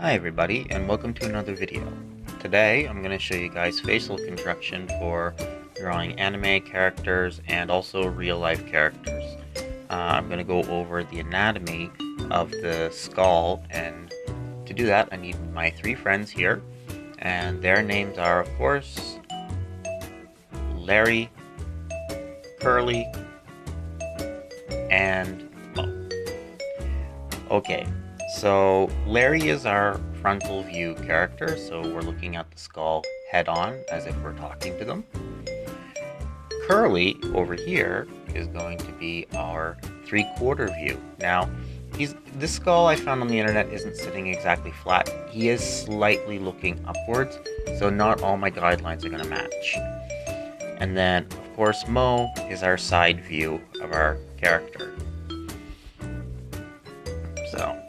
Hi everybody, and welcome to another video. Today I'm going to show you guys facial construction for drawing anime characters and also real life characters. I'm going to go over the anatomy of the skull, and to do that I need my three friends here, and their names are of course Larry, Curly, and Mo. Okay. So Larry is our frontal view character, so we're looking at the skull head on as if we're talking to them. Curly over here is going to be our 3/4 view. Now, this skull I found on the internet isn't sitting exactly flat. He is slightly looking upwards, so not all my guidelines are going to match. And then, of course, Mo is our side view of our character. So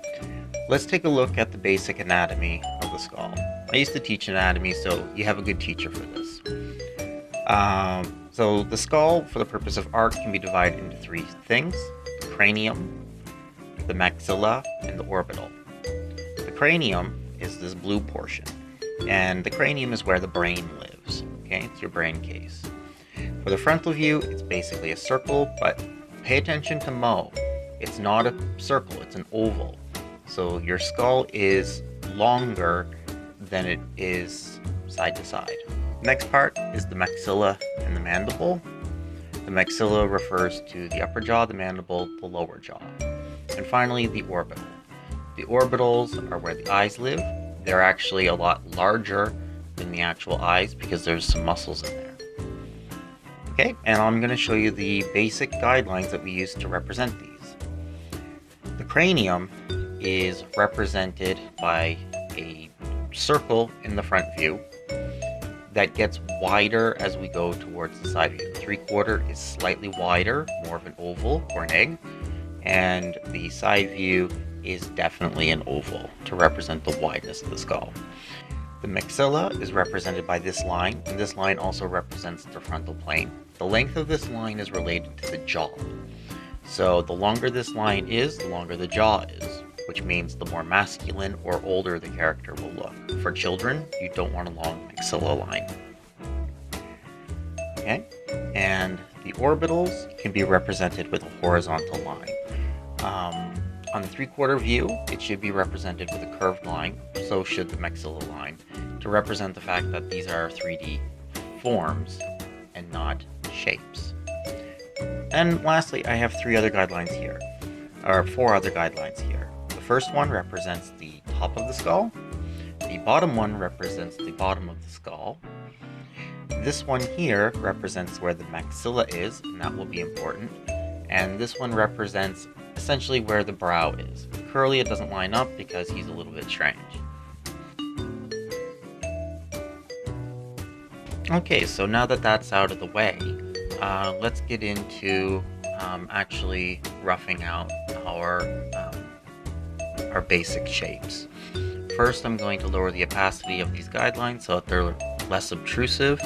let's take a look at the basic anatomy of the skull. I used to teach anatomy, so you have a good teacher for this. So the skull, for the purpose of art, can be divided into three things: the cranium, the maxilla, and the orbital. The cranium is this blue portion, and the cranium is where the brain lives. Okay, it's your brain case. For the frontal view, it's basically a circle, but pay attention to Mo. It's not a circle, it's an oval. So your skull is longer than it is side to side. Next part is the maxilla and the mandible. The maxilla refers to the upper jaw, the mandible, the lower jaw. And finally, the orbital. The orbitals are where the eyes live. They're actually a lot larger than the actual eyes because there's some muscles in there. Okay, and I'm going to show you the basic guidelines that we use to represent these. The cranium is represented by a circle in the front view that gets wider as we go towards the side view. The 3/4 is slightly wider, more of an oval or an egg, and the side view is definitely an oval to represent the wideness of the skull. The maxilla is represented by this line, and this line also represents the frontal plane. The length of this line is related to the jaw. So the longer this line is, the longer the jaw is, which means the more masculine or older the character will look. For children, you don't want a long maxilla line. Okay, and the orbitals can be represented with a horizontal line. On the 3/4 view, it should be represented with a curved line, so should the maxilla line, to represent the fact that these are 3D forms and not shapes. And lastly, I have four other guidelines here. The first one represents the top of the skull. The bottom one represents the bottom of the skull. This one here represents where the maxilla is, and that will be important. And this one represents essentially where the brow is. Curly, it doesn't line up because he's a little bit strange. Okay, so now that that's out of the way, let's get into actually roughing out our basic shapes. First, I'm going to lower the opacity of these guidelines so that they're less obtrusive.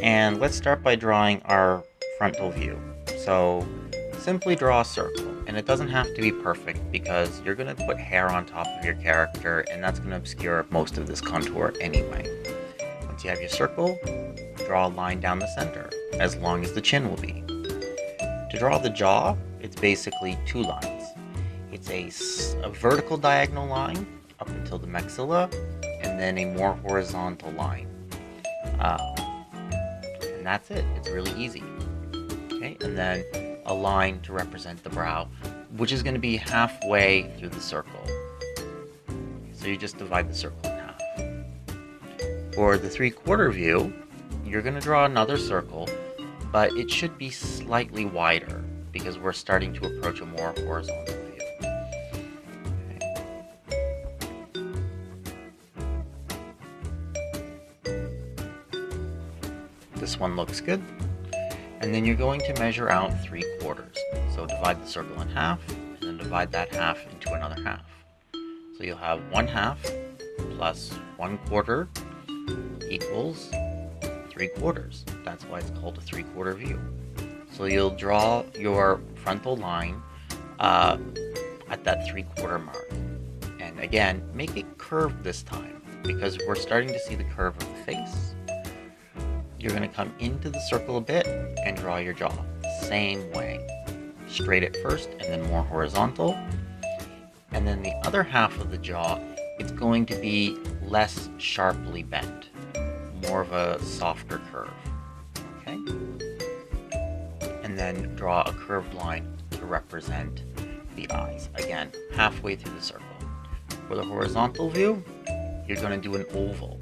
And let's start by drawing our frontal view. So simply draw a circle, and it doesn't have to be perfect because you're going to put hair on top of your character, and that's going to obscure most of this contour anyway. Once you have your circle, draw a line down the center, as long as the chin will be. To draw the jaw, it's basically two lines. It's a vertical diagonal line up until the maxilla, and then a more horizontal line. And that's it. It's really easy. Okay, and then a line to represent the brow, which is going to be halfway through the circle. So you just divide the circle in half. For the 3/4 view, you're going to draw another circle, but it should be slightly wider because we're starting to approach a more horizontal view. This one looks good. And then you're going to measure out 3/4. So divide the circle in half, and then divide that half into another half. So you'll have 1/2 plus 1/4 equals 3/4. That's why it's called a 3/4 view. So you'll draw your frontal line at that 3/4 mark. And again, make it curved this time because we're starting to see the curve of the face. You're going to come into the circle a bit and draw your jaw. Same way. Straight at first and then more horizontal. And then the other half of the jaw, it's going to be less sharply bent. More of a softer curve. Okay? And then draw a curved line to represent the eyes. Again, halfway through the circle. For the horizontal view, you're going to do an oval.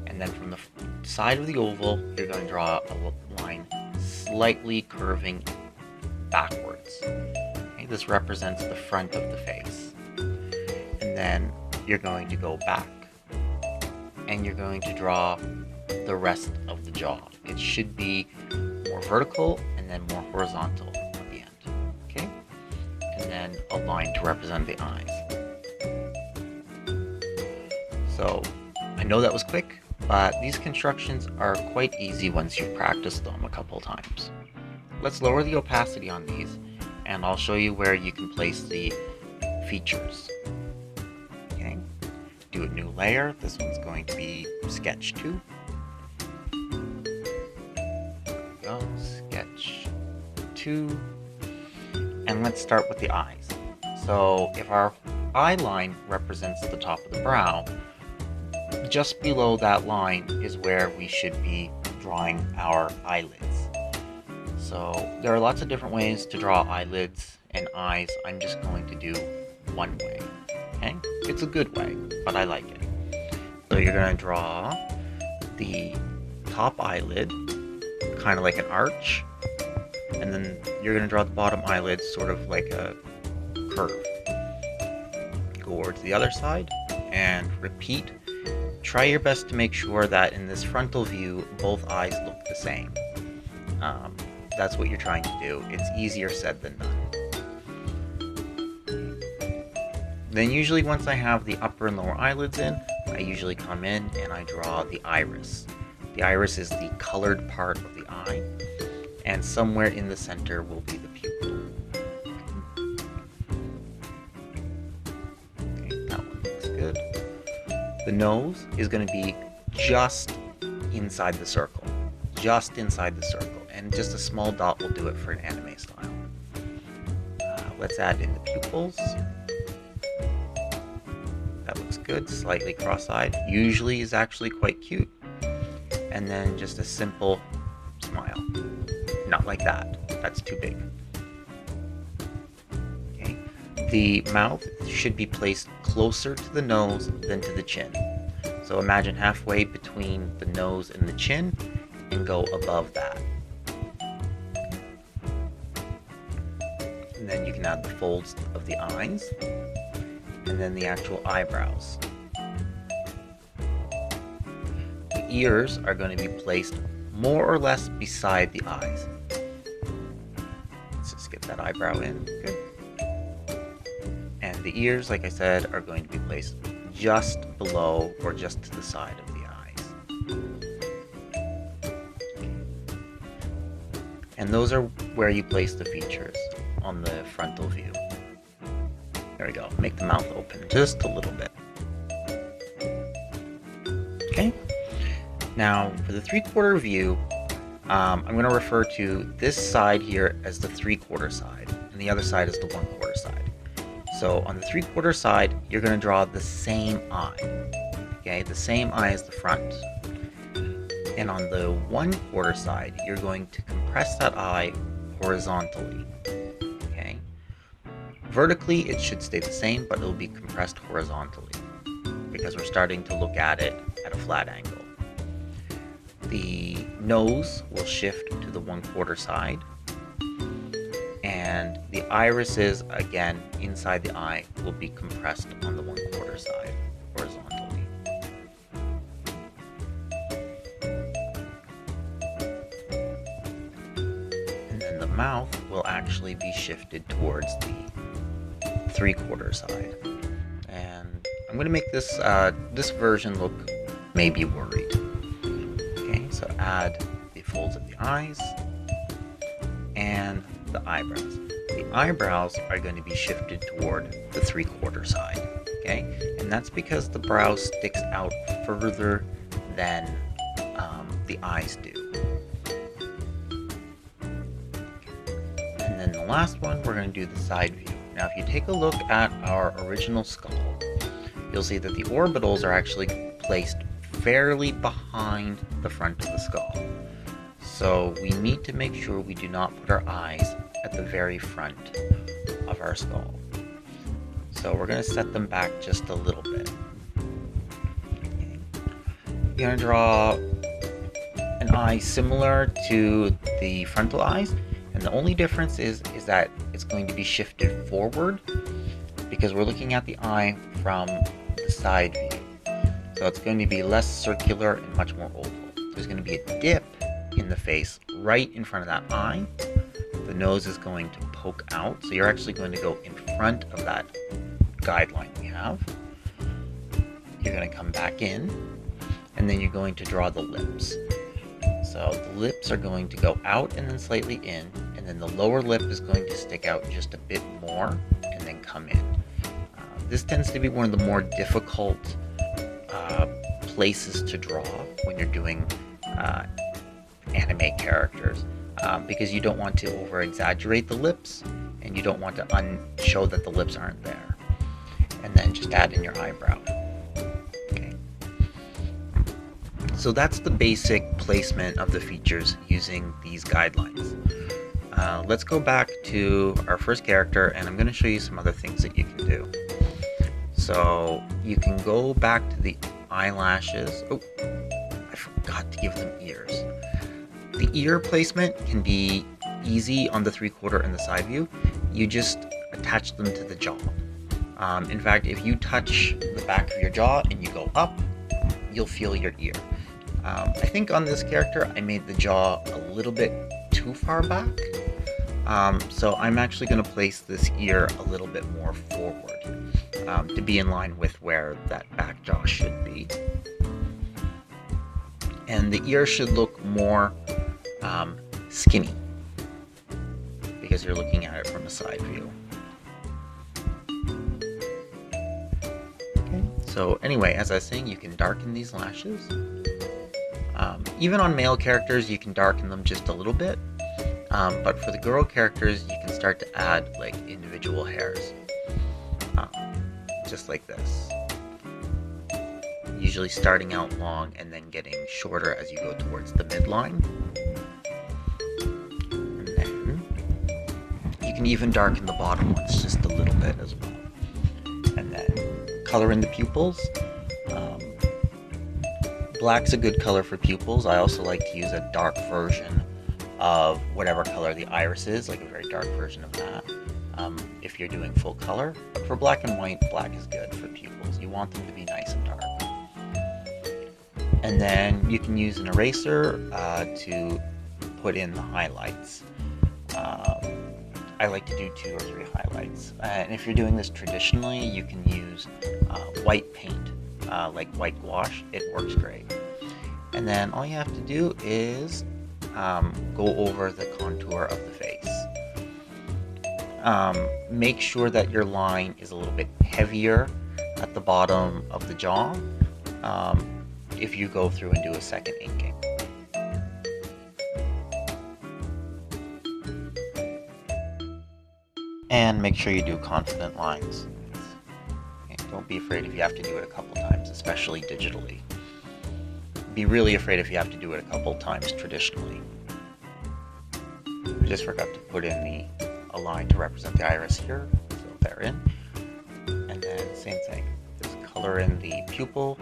And then from the side of the oval, you're going to draw a line slightly curving backwards. Okay, this represents the front of the face. And then you're going to go back. And you're going to draw the rest of the jaw. It should be more vertical and then more horizontal at the end. Okay? And then a line to represent the eyes. So, I know that was quick, but these constructions are quite easy once you've practiced them a couple times. Let's lower the opacity on these, and I'll show you where you can place the features. Okay, do a new layer. This one's going to be Sketch 2. Go, Sketch 2. And let's start with the eyes. So if our eye line represents the top of the brow, just below that line is where we should be drawing our eyelids. So there are lots of different ways to draw eyelids and eyes. I'm just going to do one way. Okay? It's a good way, but I like it. So you're going to draw the top eyelid, kind of like an arch, and then you're going to draw the bottom eyelid sort of like a curve. Go over to the other side and repeat. Try your best to make sure that in this frontal view, both eyes look the same. That's what you're trying to do. It's easier said than done. Then usually once I have the upper and lower eyelids in, I usually come in and I draw the iris. The iris is the colored part of the eye, and somewhere in the center will be the pupil. Okay, that one looks good. The nose is going to be just inside the circle. Just inside the circle. And just a small dot will do it for an anime style. Let's add in the pupils. That looks good. Slightly cross-eyed. Usually is actually quite cute. And then just a simple smile. Not like that. That's too big. Okay. The mouth should be placed closer to the nose than to the chin. So imagine halfway between the nose and the chin and go above that. And then you can add the folds of the eyes and then the actual eyebrows. The ears are going to be placed more or less beside the eyes. Let's just get that eyebrow in. Good. And the ears, like I said, are going to be placed just below or just to the side of the eyes. And those are where you place the features on the frontal view. There we go. Make the mouth open just a little bit. Okay. Now, for the 3/4 view, I'm going to refer to this side here as the 3/4 side, and the other side is the 1/4 side. So on the 3/4 side, you're going to draw the same eye. Okay, the same eye as the front. And on the 1/4 side, you're going to compress that eye horizontally. Okay. Vertically, it should stay the same, but it'll be compressed horizontally because we're starting to look at it at a flat angle. The nose will shift to the 1/4 side, and the irises, again, inside the eye, will be compressed on the 1/4 side horizontally. And then the mouth will actually be shifted towards the 3/4 side. And I'm going to make this this version look maybe worried. So add the folds of the eyes and the eyebrows. the eyebrows are going to be shifted toward the 3/4 side, okay? And that's because the brow sticks out further than the eyes do. And then the last one, we're going to do the side view. Now, if you take a look at our original skull, you'll see that the orbitals are actually placed fairly behind the front of the skull. So we need to make sure we do not put our eyes at the very front of our skull. So we're going to set them back just a little bit. Okay. You're going to draw an eye similar to the frontal eyes, and the only difference is that it's going to be shifted forward because we're looking at the eye from the side view. So it's going to be less circular and much more oval. There's going to be a dip in the face right in front of that eye. The nose is going to poke out, so you're actually going to go in front of that guideline we have. You're going to come back in, and then you're going to draw the lips. So the lips are going to go out and then slightly in, and then the lower lip is going to stick out just a bit more and then come in. This tends to be one of the more difficult places to draw when you're doing anime characters, because you don't want to over exaggerate the lips and you don't want to show that the lips aren't there. And then just add in your eyebrow. Okay. So that's the basic placement of the features using these guidelines. Let's go back to our first character, and I'm going to show you some other things that you can do. So you can go back to the eyelashes. Oh, I forgot to give them ears. The ear placement can be easy on the 3/4 and the side view. You just attach them to the jaw. In fact, if you touch the back of your jaw and you go up, you'll feel your ear. I think on this character I made the jaw a little bit too far back. So I'm actually going to place this ear a little bit more forward to be in line with where that back jaw should be. And the ear should look more skinny because you're looking at it from a side view. Okay. So anyway, as I was saying, you can darken these lashes. Even on male characters, you can darken them just a little bit. But for the girl characters, you can start to add like individual hairs, just like this. Usually starting out long and then getting shorter as you go towards the midline. And then you can even darken the bottom ones just a little bit as well. And then color in the pupils. Black's a good color for pupils. I also like to use a dark version of whatever color the iris is, like a very dark version of that, if you're doing full color. But for black and white, black is good for pupils. You want them to be nice and dark. And then you can use an eraser to put in the highlights. I like to do 2 or 3 highlights. And if you're doing this traditionally, you can use white paint, like white gouache. It works great. And then all you have to do is go over the contour of the face. Make sure that your line is a little bit heavier at the bottom of the jaw if you go through and do a second inking. And make sure you do confident lines. Okay, don't be afraid if you have to do it a couple times, especially digitally. Be really afraid if you have to do it a couple times traditionally. I just forgot to put in a line to represent the iris here, so they're in. And then same thing, just color in the pupil,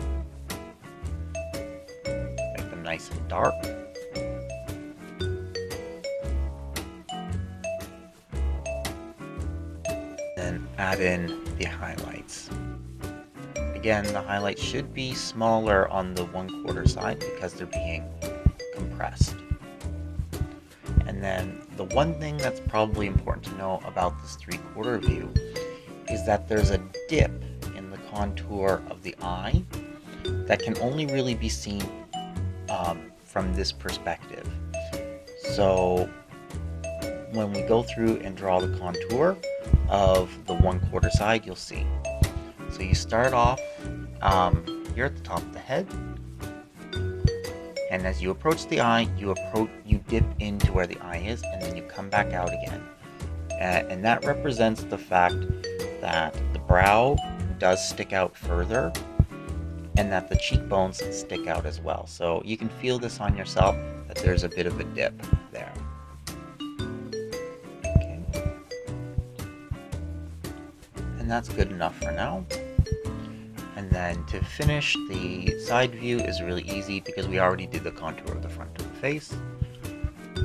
make them nice and dark. Then add in the highlights. Again, the highlights should be smaller on the 1/4 side because they're being compressed. And then the one thing that's probably important to know about this 3/4 view is that there's a dip in the contour of the eye that can only really be seen from this perspective. So when we go through and draw the contour of the 1/4 side, you'll see. So you start off here at the top of the head, and as you approach the eye, you dip into where the eye is, and then you come back out again. And that represents the fact that the brow does stick out further, and that the cheekbones stick out as well. So you can feel this on yourself, that there's a bit of a dip there. Okay. And that's good enough for now. And then to finish, the side view is really easy because we already did the contour of the front of the face.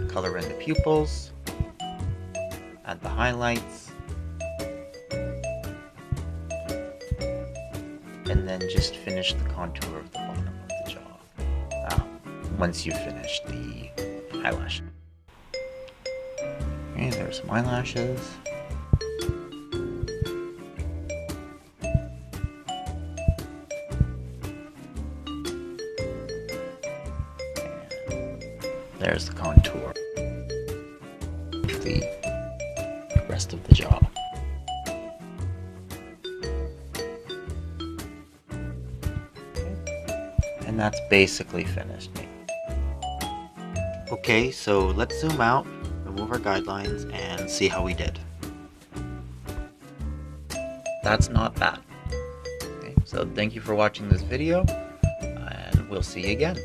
Color in the pupils, add the highlights, and then just finish the contour of the bottom of the jaw once you finish the eyelash. Okay, there's some eyelashes. There's the contour of the rest of the jaw. And that's basically finished. Okay, so let's zoom out, remove our guidelines, and see how we did. That's not bad. Okay, so thank you for watching this video, and we'll see you again.